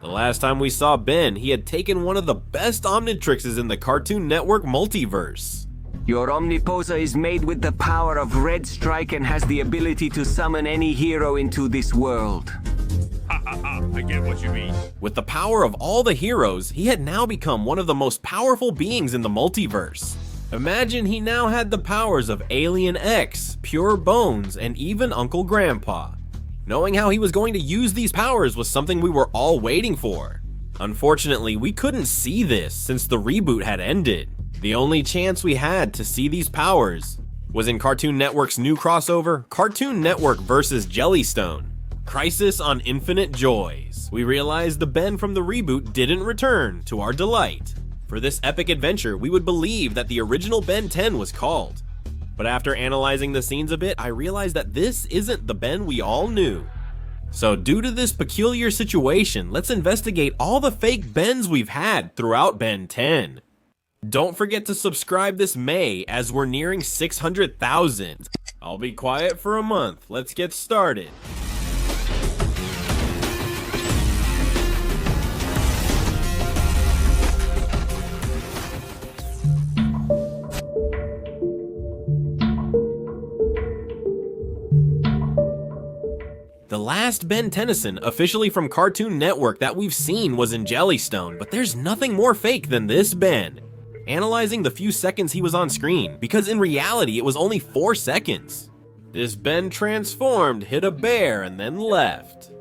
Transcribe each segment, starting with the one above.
The last time we saw Ben, he had taken one of the best Omnitrixes in the Cartoon Network Multiverse. Your Omniposer is made with the power of Red Strike and has the ability to summon any hero into this world. I get what you mean. With the power of all the heroes, he had now become one of the most powerful beings in the multiverse. Imagine he now had the powers of Alien X, Pure Bones, and even Uncle Grandpa. Knowing how he was going to use these powers was something we were all waiting for. Unfortunately, we couldn't see this since the reboot had ended. The only chance we had to see these powers was in Cartoon Network's new crossover, Cartoon Network vs. Jellystone, Crisis on Infinite Joys. We realized the Ben from the reboot didn't return, to our delight. For this epic adventure, we would believe that the original Ben 10 was called. But after analyzing the scenes a bit, I realized that this isn't the Ben we all knew. So due to this peculiar situation, let's investigate all the fake Bens we've had throughout Ben 10. Don't forget to subscribe this May as we're nearing 600,000. I'll be quiet for a month. Let's get started. The last Ben Tennyson officially from Cartoon Network that we've seen was in Jellystone, but there's nothing more fake than this Ben. Analyzing the few seconds he was on screen, because in reality it was only 4 seconds. This Ben transformed, hit a bear, and then left.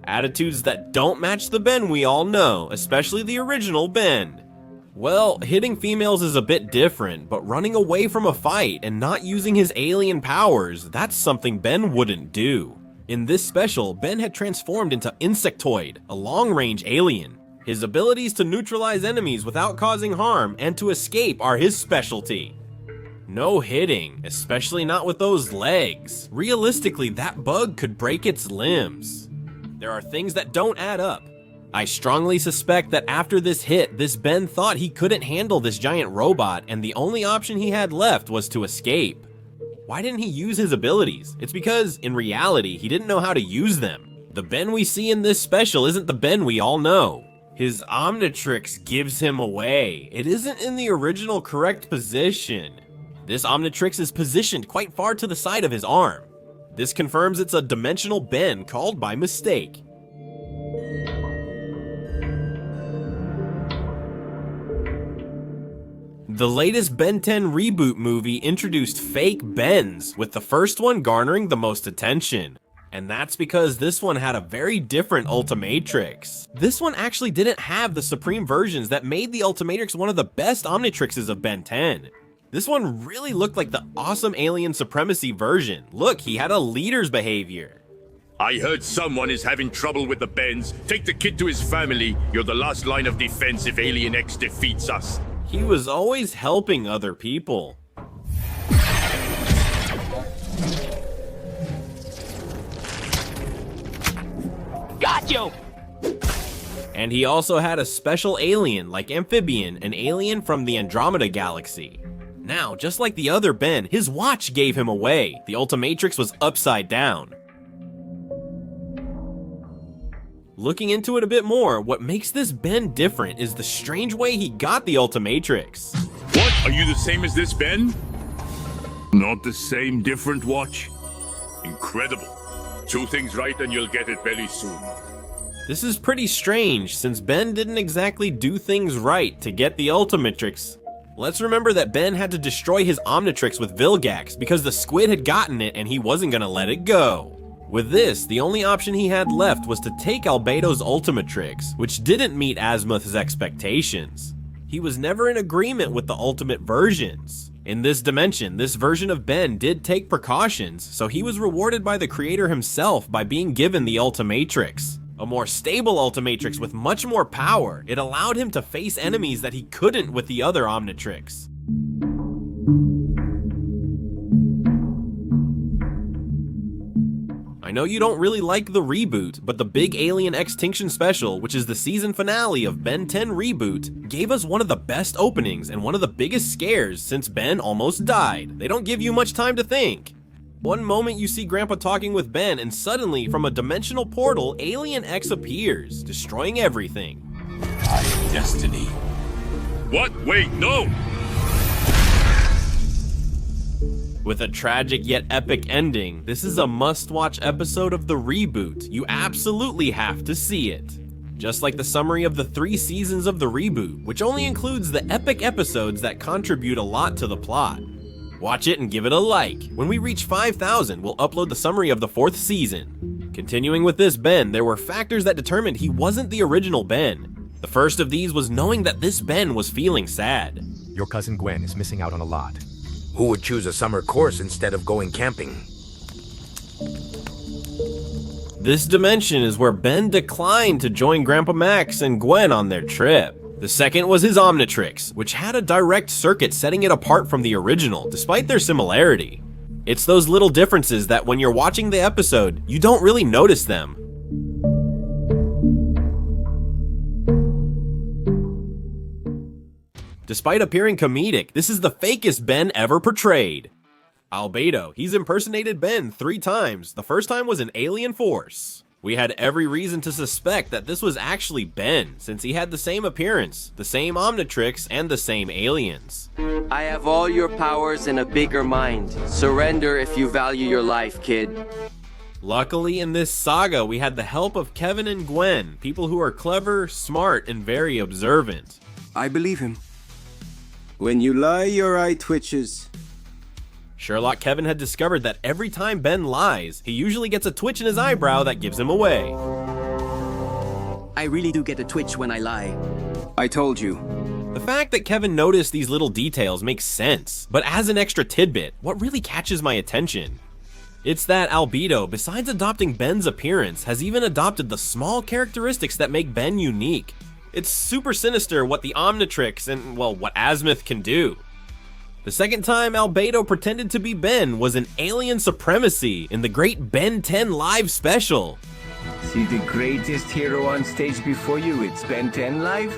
Attitudes that don't match the Ben we all know, especially the original Ben. Well, hitting females is a bit different, but running away from a fight and not using his alien powers, that's something Ben wouldn't do. In this special, Ben had transformed into Insectoid, a long-range alien. His abilities to neutralize enemies without causing harm and to escape are his specialty. No hitting, especially not with those legs. Realistically, that bug could break its limbs. There are things that don't add up. I strongly suspect that after this hit, this Ben thought he couldn't handle this giant robot and the only option he had left was to escape. Why didn't he use his abilities? It's because, in reality, he didn't know how to use them. The Ben we see in this special isn't the Ben we all know. His Omnitrix gives him away. It isn't in the original correct position. This Omnitrix is positioned quite far to the side of his arm. This confirms it's a dimensional Ben called by mistake. The latest Ben 10 reboot movie introduced fake Bens, with the first one garnering the most attention. And that's because this one had a very different Ultimatrix. This one actually didn't have the Supreme versions that made the Ultimatrix one of the best Omnitrixes of Ben 10. This one really looked like the awesome Alien Supremacy version. Look, he had a leader's behavior. I heard someone is having trouble with the Bens. Take the kid to his family. You're the last line of defense if Alien X defeats us. He was always helping other people. Got you! And he also had a special alien like Amphibian, an alien from the Andromeda Galaxy. Now, just like the other Ben, his watch gave him away. The Ultimatrix was upside down. Looking into it a bit more, what makes this Ben different is the strange way he got the Ultimatrix. What? Are you the same as this Ben? Not the same, different watch? Incredible. 2 things right and you'll get it very soon. This is pretty strange, since Ben didn't exactly do things right to get the Ultimatrix. Let's remember that Ben had to destroy his Omnitrix with Vilgax because the squid had gotten it and he wasn't gonna let it go. With this, the only option he had left was to take Albedo's Ultimatrix, which didn't meet Azimuth's expectations. He was never in agreement with the ultimate versions. In this dimension, this version of Ben did take precautions, so he was rewarded by the creator himself by being given the Ultimatrix. A more stable Ultimatrix with much more power, it allowed him to face enemies that he couldn't with the other Omnitrix. I know you don't really like the reboot, but the big Alien X-tinction special, which is the season finale of Ben 10 Reboot, gave us one of the best openings and one of the biggest scares since Ben almost died. They don't give you much time to think. One moment you see Grandpa talking with Ben, and suddenly, from a dimensional portal, Alien X appears, destroying everything. Destiny. What? Wait, no! With a tragic yet epic ending, this is a must-watch episode of the Reboot. You absolutely have to see it. Just like the summary of the 3 seasons of the Reboot, which only includes the epic episodes that contribute a lot to the plot. Watch it and give it a like. When we reach 5,000, we'll upload the summary of the 4th season. Continuing with this Ben, there were factors that determined he wasn't the original Ben. The first of these was knowing that this Ben was feeling sad. Your cousin Gwen is missing out on a lot. Who would choose a summer course instead of going camping? This dimension is where Ben declined to join Grandpa Max and Gwen on their trip. The second was his Omnitrix, which had a direct circuit setting it apart from the original, despite their similarity. It's those little differences that when you're watching the episode, you don't really notice them. Despite appearing comedic, this is the fakest Ben ever portrayed. Albedo, he's impersonated Ben 3 times. The first time was in Alien Force. We had every reason to suspect that this was actually Ben, since he had the same appearance, the same Omnitrix, and the same aliens. I have all your powers and a bigger mind. Surrender if you value your life, kid. Luckily, in this saga, we had the help of Kevin and Gwen, people who are clever, smart, and very observant. I believe him. When you lie, your eye twitches. Sherlock Kevin had discovered that every time Ben lies, he usually gets a twitch in his eyebrow that gives him away. I really do get a twitch when I lie. I told you. The fact that Kevin noticed these little details makes sense, but as an extra tidbit, what really catches my attention? It's that Albedo, besides adopting Ben's appearance, has even adopted the small characteristics that make Ben unique. It's super sinister what the Omnitrix and, well, what Azimuth can do. The second time Albedo pretended to be Ben was in Alien Supremacy in the great Ben 10 live special. See the greatest hero on stage before you, it's Ben 10 Live?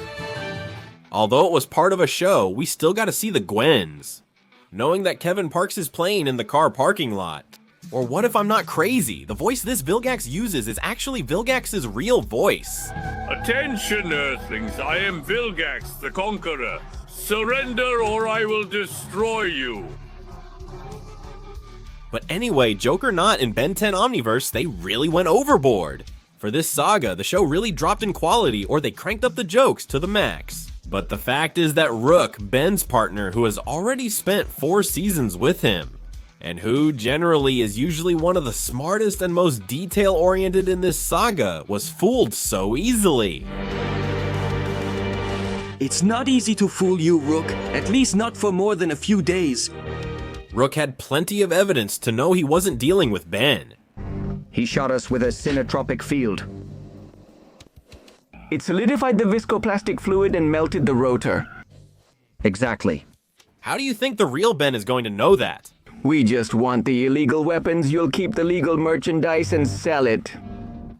Although it was part of a show, we still got to see the Gwens. Knowing that Kevin parks his plane in the car parking lot. Or what if I'm not crazy? The voice this Vilgax uses is actually Vilgax's real voice. Attention, Earthlings, I am Vilgax, the Conqueror. Surrender or I will destroy you. But anyway, joke or not, in Ben 10 Omniverse, they really went overboard. For this saga, the show really dropped in quality, or they cranked up the jokes to the max. But the fact is that Rook, Ben's partner, who has already spent 4 seasons with him, and who generally is usually one of the smartest and most detail-oriented in this saga, was fooled so easily. It's not easy to fool you, Rook. At least not for more than a few days. Rook had plenty of evidence to know he wasn't dealing with Ben. He shot us with a sinotropic field. It solidified the viscoplastic fluid and melted the rotor. Exactly. How do you think the real Ben is going to know that? We just want the illegal weapons, you'll keep the legal merchandise and sell it.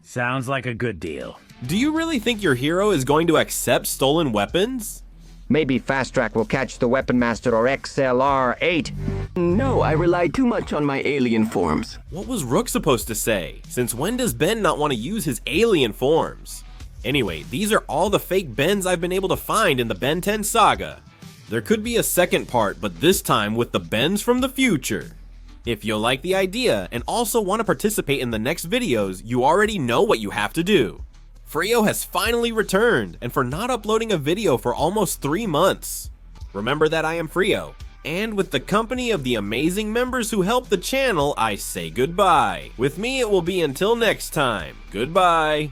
Sounds like a good deal. Do you really think your hero is going to accept stolen weapons? Maybe Fast Track will catch the Weapon Master or XLR-8. No, I rely too much on my alien forms. What was Rook supposed to say? Since when does Ben not want to use his alien forms? Anyway, these are all the fake Bens I've been able to find in the Ben 10 saga. There could be a second part, but this time with the Bens from the future. If you like the idea and also want to participate in the next videos, you already know what you have to do. Frio has finally returned, and for not uploading a video for almost 3 months. Remember that I am Frio, and with the company of the amazing members who help the channel, I say goodbye. With me it will be until next time, goodbye.